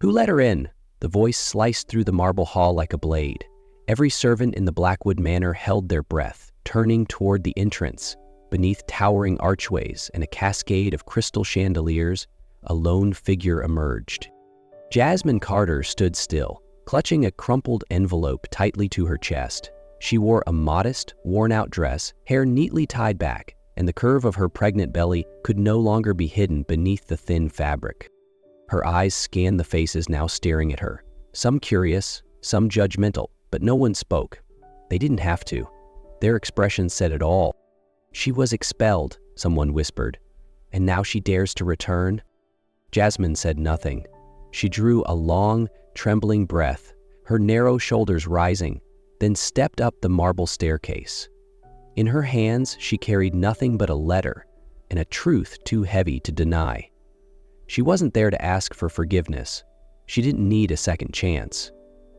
"Who let her in?" The voice sliced through the marble hall like a blade. Every servant in the Blackwood Manor held their breath, turning toward the entrance. Beneath towering archways and a cascade of crystal chandeliers, a lone figure emerged. Jasmine Carter stood still, clutching a crumpled envelope tightly to her chest. She wore a modest, worn-out dress, hair neatly tied back, and the curve of her pregnant belly could no longer be hidden beneath the thin fabric. Her eyes scanned the faces now staring at her, some curious, some judgmental, but no one spoke. They didn't have to. Their expressions said it all. "She was expelled," someone whispered. "And now she dares to return?" Jasmine said nothing. She drew a long, trembling breath, her narrow shoulders rising, then stepped up the marble staircase. In her hands, she carried nothing but a letter and a truth too heavy to deny. She wasn't there to ask for forgiveness. She didn't need a second chance.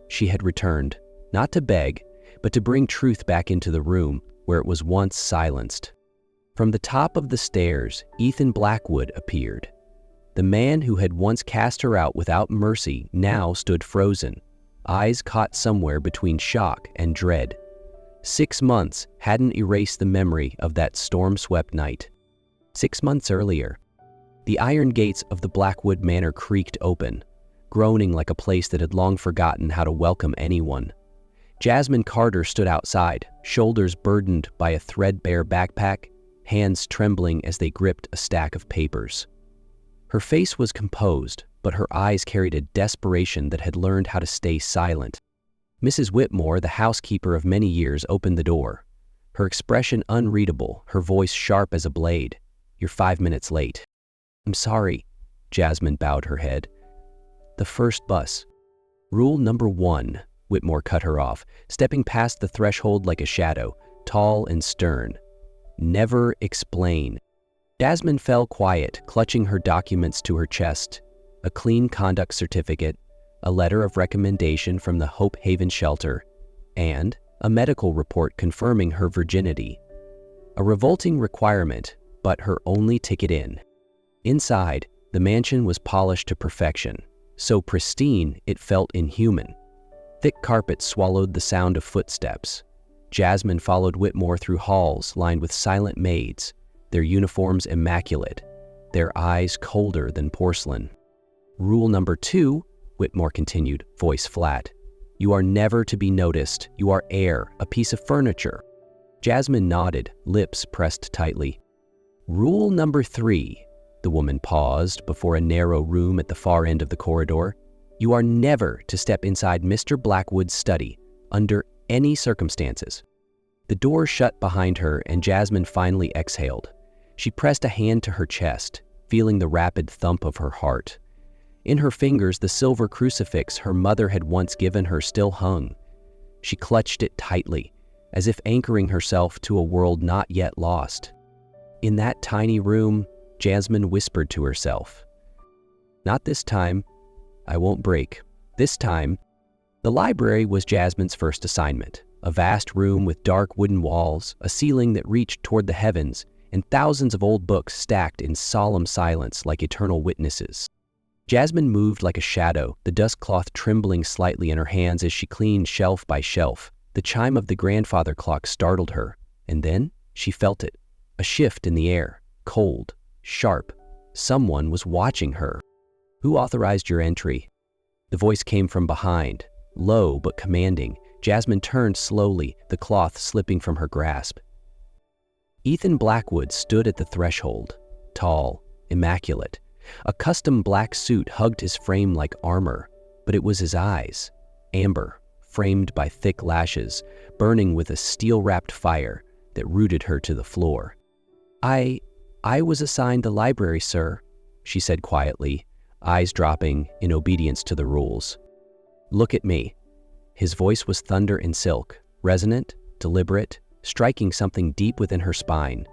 She had returned, not to beg, but to bring truth back into the room where it was once silenced. From the top of the stairs, Ethan Blackwood appeared. The man who had once cast her out without mercy now stood frozen, eyes caught somewhere between shock and dread. 6 months hadn't erased the memory of that storm-swept night. 6 months earlier, the iron gates of the Blackwood Manor creaked open, groaning like a place that had long forgotten how to welcome anyone. Jasmine Carter stood outside, shoulders burdened by a threadbare backpack, hands trembling as they gripped a stack of papers. Her face was composed, but her eyes carried a desperation that had learned how to stay silent. Mrs. Whitmore, the housekeeper of many years, opened the door. Her expression unreadable, her voice sharp as a blade. "You're 5 minutes late." "I'm sorry." Jasmine bowed her head. "The first bus." "Rule number 1, Whitmore cut her off, stepping past the threshold like a shadow, tall and stern. "Never explain." Jasmine fell quiet, clutching her documents to her chest. A clean conduct certificate, a letter of recommendation from the Hope Haven shelter, and a medical report confirming her virginity. A revolting requirement, but her only ticket in. Inside, the mansion was polished to perfection, so pristine it felt inhuman. Thick carpet swallowed the sound of footsteps. Jasmine followed Whitmore through halls lined with silent maids, their uniforms immaculate, their eyes colder than porcelain. "Rule number 2, Whitmore continued, voice flat. "You are never to be noticed. You are air, a piece of furniture." Jasmine nodded, lips pressed tightly. "Rule number 3, the woman paused before a narrow room at the far end of the corridor. "You are never to step inside Mr. Blackwood's study, under any circumstances." The door shut behind her and Jasmine finally exhaled. She pressed a hand to her chest, feeling the rapid thump of her heart. In her fingers, the silver crucifix her mother had once given her still hung. She clutched it tightly, as if anchoring herself to a world not yet lost. In that tiny room, Jasmine whispered to herself, "Not this time. I won't break. This time." The library was Jasmine's first assignment, a vast room with dark wooden walls, a ceiling that reached toward the heavens, and thousands of old books stacked in solemn silence like eternal witnesses. Jasmine moved like a shadow, the dust cloth trembling slightly in her hands as she cleaned shelf by shelf. The chime of the grandfather clock startled her, and then she felt it, a shift in the air, cold, sharp. Someone was watching her. "Who authorized your entry?" The voice came from behind, low but commanding. Jasmine turned slowly, the cloth slipping from her grasp. Ethan Blackwood stood at the threshold, tall, immaculate. A custom black suit hugged his frame like armor, but it was his eyes, amber, framed by thick lashes, burning with a steel-wrapped fire that rooted her to the floor. I was assigned the library, sir," she said quietly, eyes dropping in obedience to the rules. "Look at me." His voice was thunder and silk, resonant, deliberate, striking something deep within her spine.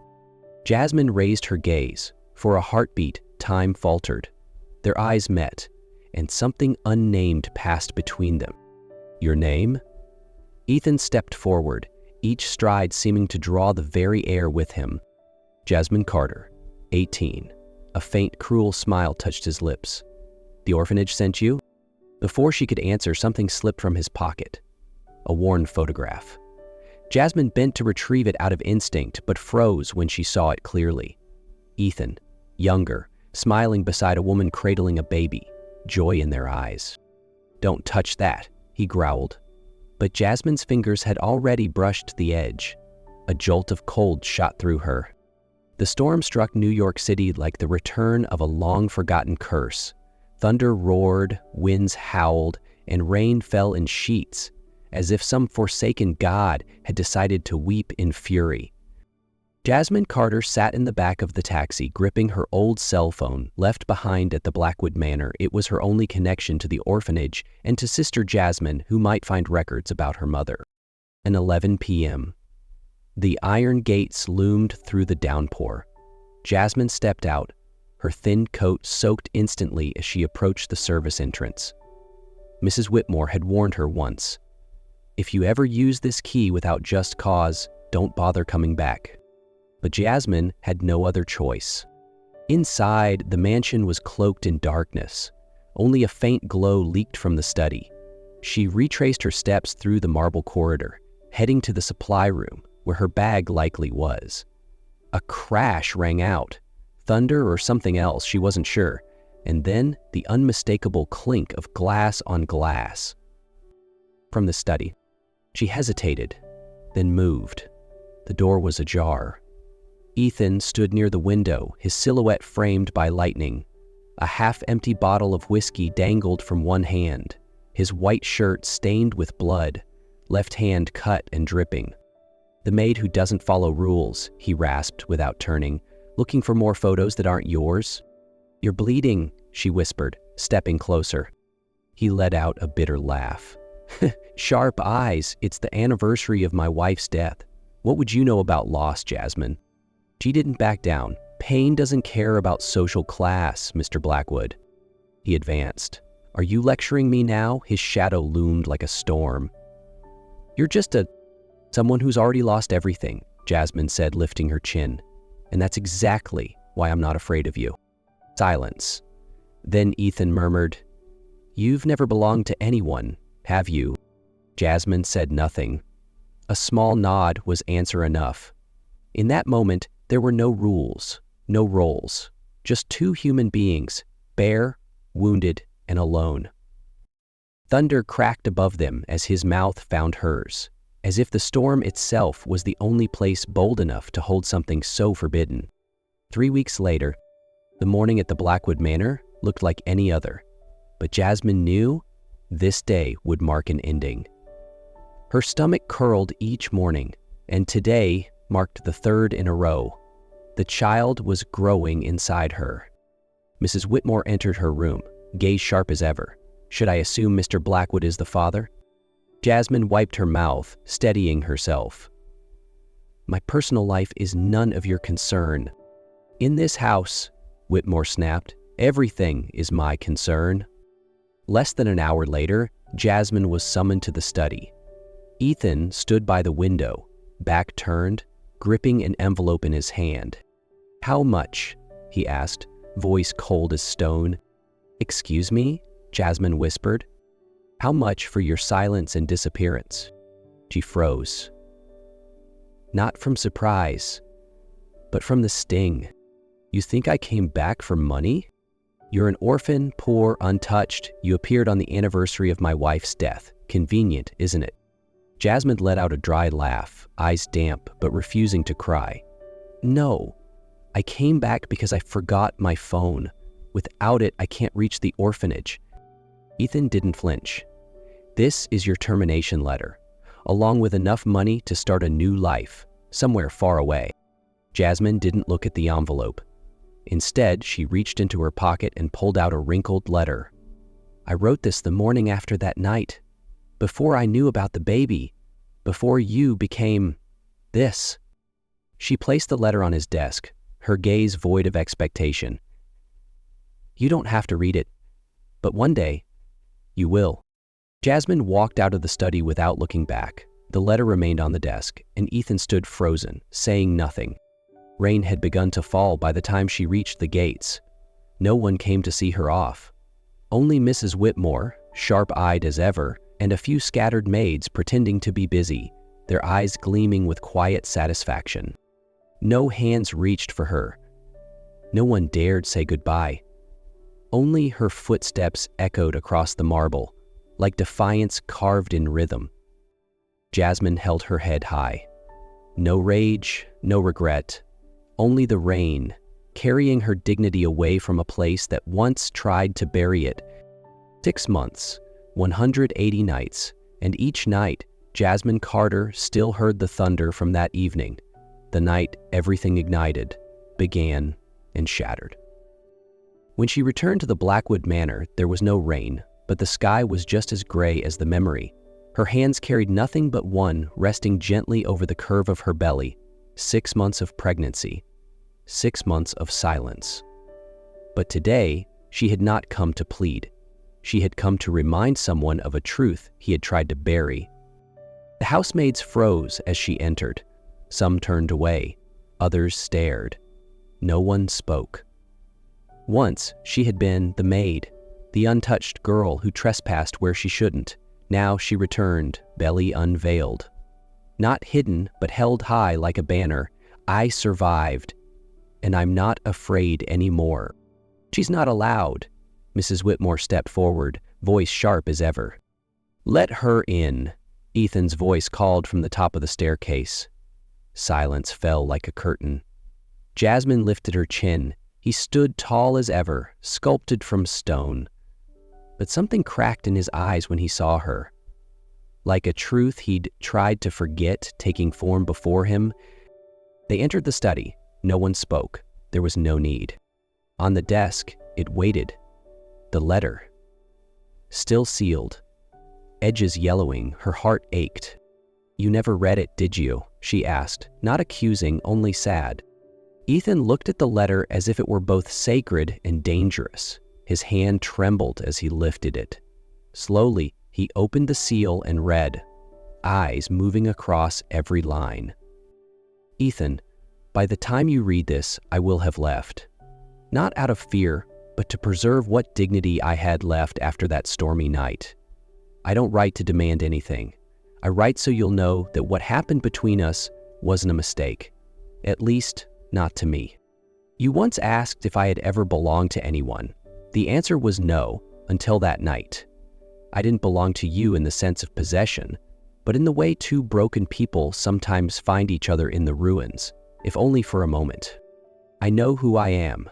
Jasmine raised her gaze. For a heartbeat, time faltered. Their eyes met, and something unnamed passed between them. "Your name?" Ethan stepped forward, each stride seeming to draw the very air with him. "Jasmine Carter, 18. A faint, cruel smile touched his lips. "The orphanage sent you?" Before she could answer, something slipped from his pocket. A worn photograph. Jasmine bent to retrieve it out of instinct, but froze when she saw it clearly. Ethan, younger, smiling beside a woman cradling a baby, joy in their eyes. "Don't touch that," he growled. But Jasmine's fingers had already brushed the edge. A jolt of cold shot through her. The storm struck New York City like the return of a long-forgotten curse. Thunder roared, winds howled, and rain fell in sheets, as if some forsaken god had decided to weep in fury. Jasmine Carter sat in the back of the taxi, gripping her old cell phone, left behind at the Blackwood Manor. It was her only connection to the orphanage and to Sister Jasmine, who might find records about her mother. At 11 p.m. The iron gates loomed through the downpour. Jasmine stepped out, her thin coat soaked instantly as she approached the service entrance. Mrs. Whitmore had warned her once, "If you ever use this key without just cause, don't bother coming back." But Jasmine had no other choice. Inside, the mansion was cloaked in darkness. Only a faint glow leaked from the study. She retraced her steps through the marble corridor, heading to the supply room, where her bag likely was. A crash rang out. Thunder or something else, she wasn't sure. And then the unmistakable clink of glass on glass. From the study, she hesitated, then moved. The door was ajar. Ethan stood near the window, his silhouette framed by lightning. A half-empty bottle of whiskey dangled from one hand, his white shirt stained with blood, left hand cut and dripping. "The maid who doesn't follow rules," he rasped without turning. "Looking for more photos that aren't yours?" "You're bleeding," she whispered, stepping closer. He let out a bitter laugh. "Sharp eyes, it's the anniversary of my wife's death. What would you know about loss, Jasmine?" She didn't back down. "Pain doesn't care about social class, Mr. Blackwood." He advanced. "Are you lecturing me now?" His shadow loomed like a storm. "You're just someone who's already lost everything," Jasmine said, lifting her chin. "And that's exactly why I'm not afraid of you." Silence. Then Ethan murmured, "You've never belonged to anyone, have you?" Jasmine said nothing. A small nod was answer enough. In that moment, there were no rules, no roles, just two human beings, bare, wounded, and alone. Thunder cracked above them as his mouth found hers, as if the storm itself was the only place bold enough to hold something so forbidden. 3 weeks later, the morning at the Blackwood Manor looked like any other, but Jasmine knew this day would mark an ending. Her stomach curled each morning, and today marked the third in a row. The child was growing inside her. Mrs. Whitmore entered her room, gaze sharp as ever. "Should I assume Mr. Blackwood is the father?" Jasmine wiped her mouth, steadying herself. "My personal life is none of your concern." "In this house," Whitmore snapped, "everything is my concern." Less than an hour later, Jasmine was summoned to the study. Ethan stood by the window, back turned, gripping an envelope in his hand. "How much?" he asked, voice cold as stone. "Excuse me?" Jasmine whispered. "How much for your silence and disappearance?" She froze. Not from surprise, but from the sting. "You think I came back for money? You're an orphan, poor, untouched. You appeared on the anniversary of my wife's death. Convenient, isn't it?" Jasmine let out a dry laugh, eyes damp but refusing to cry. "No, I came back because I forgot my phone. Without it, I can't reach the orphanage." Ethan didn't flinch. "This is your termination letter, along with enough money to start a new life, somewhere far away." Jasmine didn't look at the envelope. Instead, she reached into her pocket and pulled out a wrinkled letter. "I wrote this the morning after that night, before I knew about the baby, before you became this." She placed the letter on his desk, her gaze void of expectation. "You don't have to read it, but one day, you will." Jasmine walked out of the study without looking back. The letter remained on the desk, and Ethan stood frozen, saying nothing. Rain had begun to fall by the time she reached the gates. No one came to see her off. Only Mrs. Whitmore, sharp-eyed as ever, and a few scattered maids pretending to be busy, their eyes gleaming with quiet satisfaction. No hands reached for her. No one dared say goodbye. Only her footsteps echoed across the marble, like defiance carved in rhythm. Jasmine held her head high. No rage, no regret, only the rain, carrying her dignity away from a place that once tried to bury it. 6 months, 180 nights, and each night, Jasmine Carter still heard the thunder from that evening, the night everything ignited, began, and shattered. When she returned to the Blackwood Manor, there was no rain, but the sky was just as gray as the memory. Her hands carried nothing but one resting gently over the curve of her belly. 6 months of pregnancy, 6 months of silence. But today, she had not come to plead. She had come to remind someone of a truth he had tried to bury. The housemaids froze as she entered. Some turned away, others stared. No one spoke. Once, she had been the maid, the untouched girl who trespassed where she shouldn't. Now she returned, belly unveiled. Not hidden, but held high like a banner. I survived, and I'm not afraid anymore. She's not allowed. Mrs. Whitmore stepped forward, voice sharp as ever. Let her in, Ethan's voice called from the top of the staircase. Silence fell like a curtain. Jasmine lifted her chin. He stood tall as ever, sculpted from stone. But something cracked in his eyes when he saw her. Like a truth he'd tried to forget taking form before him. They entered the study. No one spoke. There was no need. On the desk, it waited. The letter. Still sealed. Edges yellowing, her heart ached. You never read it, did you? She asked, not accusing, only sad. Ethan looked at the letter as if it were both sacred and dangerous. His hand trembled as he lifted it. Slowly, he opened the seal and read, eyes moving across every line. Ethan, by the time you read this, I will have left. Not out of fear, but to preserve what dignity I had left after that stormy night. I don't write to demand anything. I write so you'll know that what happened between us wasn't a mistake. At least, not to me. You once asked if I had ever belonged to anyone. The answer was no, until that night. I didn't belong to you in the sense of possession, but in the way two broken people sometimes find each other in the ruins, if only for a moment. I know who I am,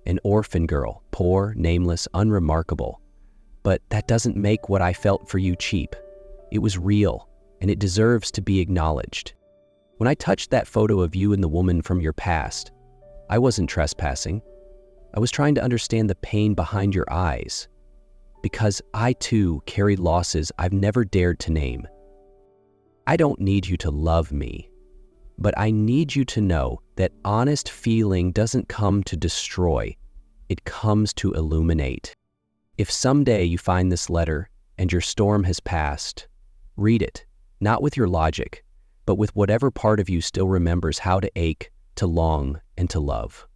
an orphan girl, poor, nameless, unremarkable. But that doesn't make what I felt for you cheap. It was real, and it deserves to be acknowledged. When I touched that photo of you and the woman from your past, I wasn't trespassing. I was trying to understand the pain behind your eyes, because I too carry losses I've never dared to name. I don't need you to love me, but I need you to know that honest feeling doesn't come to destroy, it comes to illuminate. If someday you find this letter and your storm has passed, read it, not with your logic, but with whatever part of you still remembers how to ache, to long, and to love.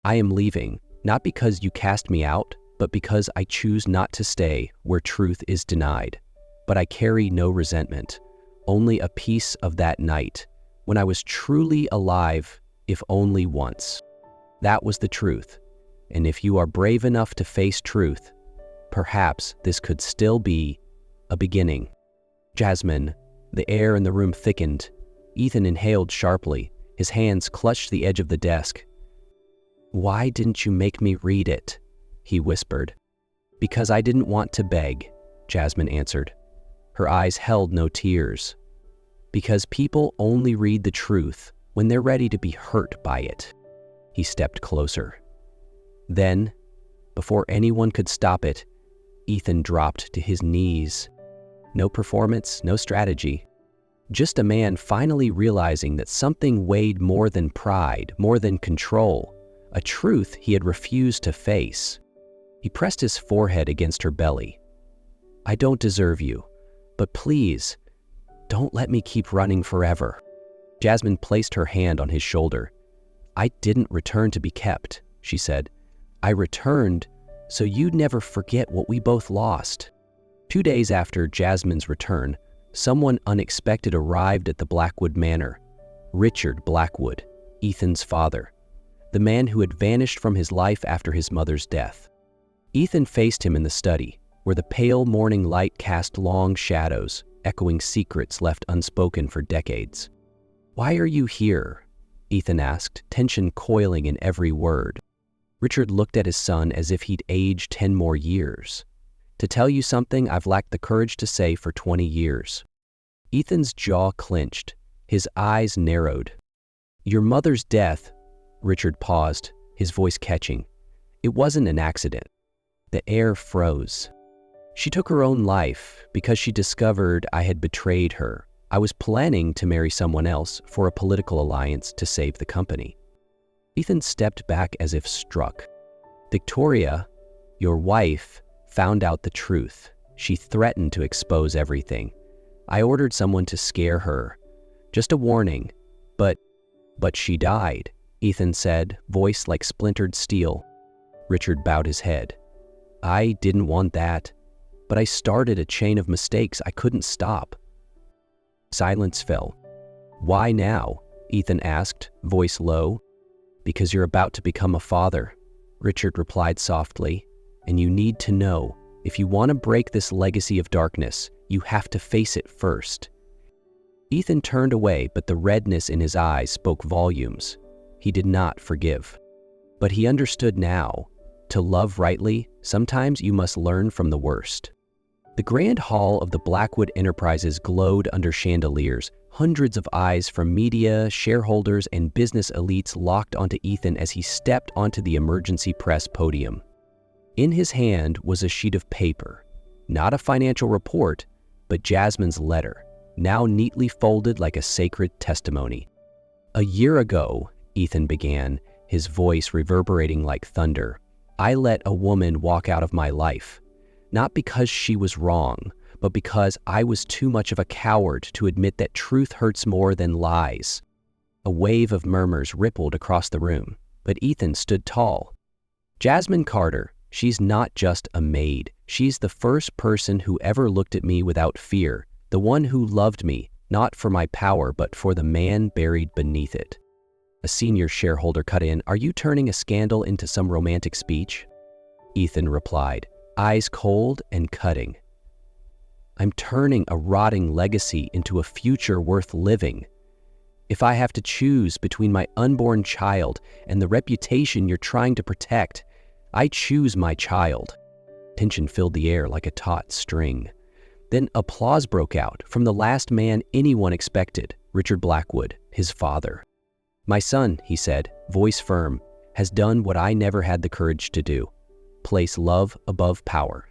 I am leaving, not because you cast me out, but because I choose not to stay where truth is denied. But I carry no resentment, only a piece of that night, when I was truly alive, if only once. That was the truth, and if you are brave enough to face truth, perhaps this could still be a beginning. Jasmine, the air in the room thickened. Ethan inhaled sharply. His hands clutched the edge of the desk. Why didn't you make me read it? He whispered. Because I didn't want to beg, Jasmine answered. Her eyes held no tears. Because people only read the truth when they're ready to be hurt by it. He stepped closer. Then, before anyone could stop it, Ethan dropped to his knees. No performance, no strategy. Just a man finally realizing that something weighed more than pride, more than control, a truth he had refused to face. He pressed his forehead against her belly. I don't deserve you, but please, don't let me keep running forever. Jasmine placed her hand on his shoulder. I didn't return to be kept, she said. I returned so you'd never forget what we both lost. 2 days after Jasmine's return, someone unexpected arrived at the Blackwood Manor. Richard Blackwood, Ethan's father, the man who had vanished from his life after his mother's death. Ethan faced him in the study, where the pale morning light cast long shadows, echoing secrets left unspoken for decades. "Why are you here?" Ethan asked, tension coiling in every word. Richard looked at his son as if he'd aged 10 more years. "To tell you something I've lacked the courage to say for 20 years. Ethan's jaw clenched, his eyes narrowed. "Your mother's death," Richard paused, his voice catching. "It wasn't an accident." The air froze. "She took her own life because she discovered I had betrayed her. I was planning to marry someone else for a political alliance to save the company." Ethan stepped back as if struck. "Victoria, your wife, found out the truth. She threatened to expose everything. I ordered someone to scare her. Just a warning. But she died," Ethan said, voice like splintered steel. Richard bowed his head. "I didn't want that, but I started a chain of mistakes I couldn't stop." Silence fell. "Why now?" Ethan asked, voice low. "Because you're about to become a father," Richard replied softly. "And you need to know, if you want to break this legacy of darkness, you have to face it first." Ethan turned away, but the redness in his eyes spoke volumes. He did not forgive. But he understood now. To love rightly, sometimes you must learn from the worst. The grand hall of the Blackwood Enterprises glowed under chandeliers, hundreds of eyes from media, shareholders, and business elites locked onto Ethan as he stepped onto the emergency press podium. In his hand was a sheet of paper, not a financial report, but Jasmine's letter, now neatly folded like a sacred testimony. "A year ago," Ethan began, his voice reverberating like thunder, "I let a woman walk out of my life. Not because she was wrong, but because I was too much of a coward to admit that truth hurts more than lies." A wave of murmurs rippled across the room, but Ethan stood tall. "Jasmine Carter, she's not just a maid. She's the first person who ever looked at me without fear, the one who loved me, not for my power, but for the man buried beneath it." A senior shareholder cut in, "Are you turning a scandal into some romantic speech?" Ethan replied, eyes cold and cutting. "I'm turning a rotting legacy into a future worth living. If I have to choose between my unborn child and the reputation you're trying to protect, I choose my child." Tension filled the air like a taut string. Then applause broke out from the last man anyone expected, Richard Blackwood, his father. "My son," he said, voice firm, "has done what I never had the courage to do. Place love above power."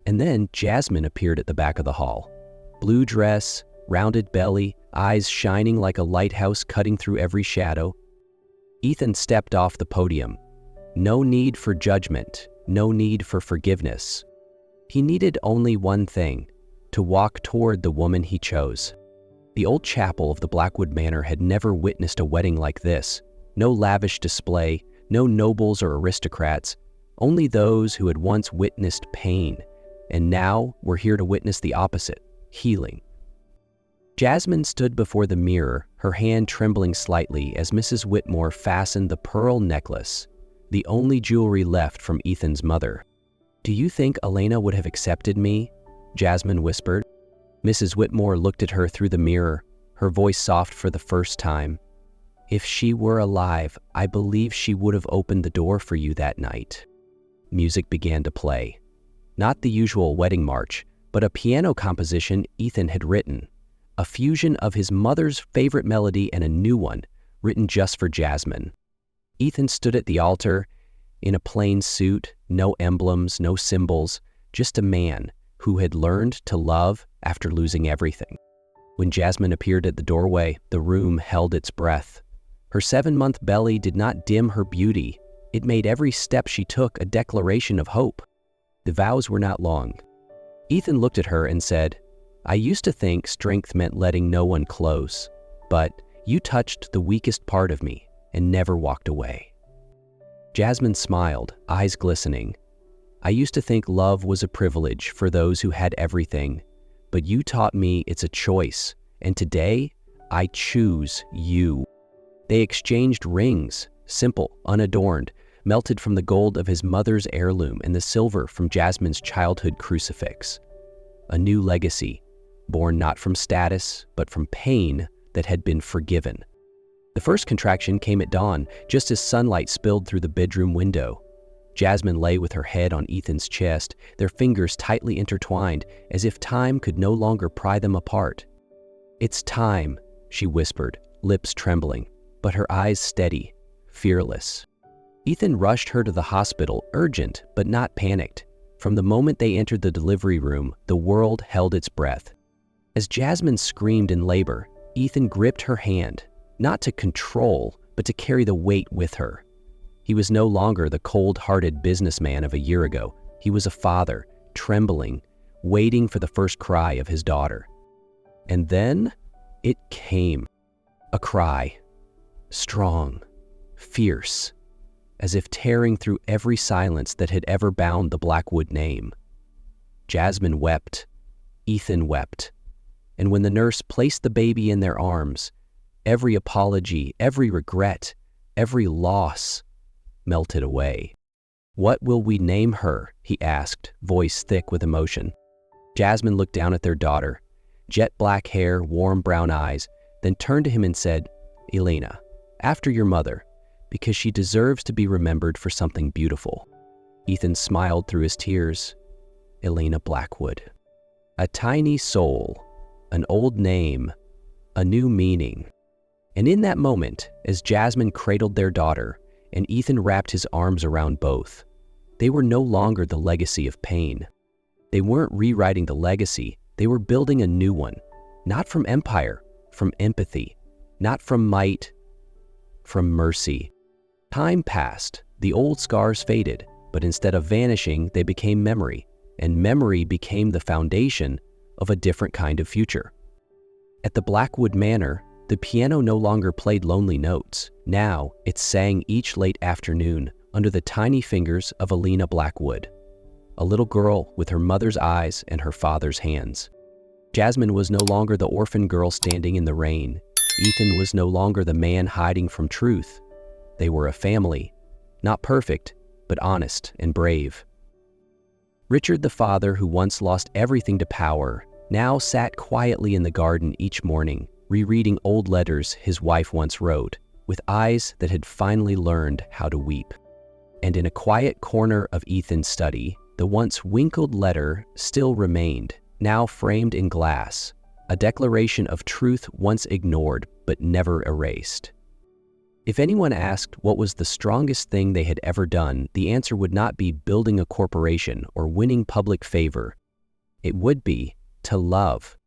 And then Jasmine appeared at the back of the hall. Blue dress, rounded belly, eyes shining like a lighthouse cutting through every shadow. Ethan stepped off the podium. No need for judgment, no need for forgiveness. He needed only one thing, to walk toward the woman he chose. The old chapel of the Blackwood Manor had never witnessed a wedding like this. No lavish display, no nobles or aristocrats, only those who had once witnessed pain, and now were here to witness the opposite, healing. Jasmine stood before the mirror, her hand trembling slightly as Mrs. Whitmore fastened the pearl necklace, the only jewelry left from Ethan's mother. "Do you think Elena would have accepted me?" Jasmine whispered. Mrs. Whitmore looked at her through the mirror, her voice soft for the first time. "If she were alive, I believe she would have opened the door for you that night." Music began to play. Not the usual wedding march, but a piano composition Ethan had written. A fusion of his mother's favorite melody and a new one, written just for Jasmine. Ethan stood at the altar, in a plain suit, no emblems, no symbols, just a man who had learned to love after losing everything. When Jasmine appeared at the doorway, the room held its breath. Her 7-month belly did not dim her beauty. It made every step she took a declaration of hope. The vows were not long. Ethan looked at her and said, "I used to think strength meant letting no one close, but you touched the weakest part of me and never walked away." Jasmine smiled, eyes glistening. I used to think love was a privilege for those who had everything, but you taught me it's a choice, and today, I choose you." They exchanged rings, simple, unadorned, melted from the gold of his mother's heirloom and the silver from Jasmine's childhood crucifix. A new legacy, born not from status, but from pain that had been forgiven. The first contraction came at dawn, just as sunlight spilled through the bedroom window. Jasmine lay with her head on Ethan's chest, their fingers tightly intertwined, as if time could no longer pry them apart. "It's time," she whispered, lips trembling, but her eyes steady, fearless. Ethan rushed her to the hospital, urgent but not panicked. From the moment they entered the delivery room, the world held its breath. As Jasmine screamed in labor, Ethan gripped her hand, not to control, but to carry the weight with her. He was no longer the cold-hearted businessman of a year ago. He was a father, trembling, waiting for the first cry of his daughter. And then it came. A cry, strong, fierce, as if tearing through every silence that had ever bound the Blackwood name. Jasmine wept. Ethan wept. And when the nurse placed the baby in their arms, every apology, every regret, every loss melted away. "What will we name her?" he asked, voice thick with emotion. Jasmine looked down at their daughter, jet black hair, warm brown eyes, then turned to him and said, "Elena, after your mother, because she deserves to be remembered for something beautiful." Ethan smiled through his tears. Elena Blackwood. A tiny soul, an old name, a new meaning. And in that moment, as Jasmine cradled their daughter and Ethan wrapped his arms around both, they were no longer the legacy of pain. They weren't rewriting the legacy, they were building a new one, not from empire, from empathy, not from might, from mercy. Time passed, the old scars faded, but instead of vanishing, they became memory, and memory became the foundation of a different kind of future. At the Blackwood Manor, the piano no longer played lonely notes. Now, it sang each late afternoon under the tiny fingers of Elena Blackwood, a little girl with her mother's eyes and her father's hands. Jasmine was no longer the orphan girl standing in the rain. Ethan was no longer the man hiding from truth. They were a family, not perfect, but honest and brave. Richard, the father who once lost everything to power, now sat quietly in the garden each morning, rereading old letters his wife once wrote, with eyes that had finally learned how to weep. And in a quiet corner of Ethan's study, the once wrinkled letter still remained, now framed in glass, a declaration of truth once ignored but never erased. If anyone asked what was the strongest thing they had ever done, the answer would not be building a corporation or winning public favor. It would be to love,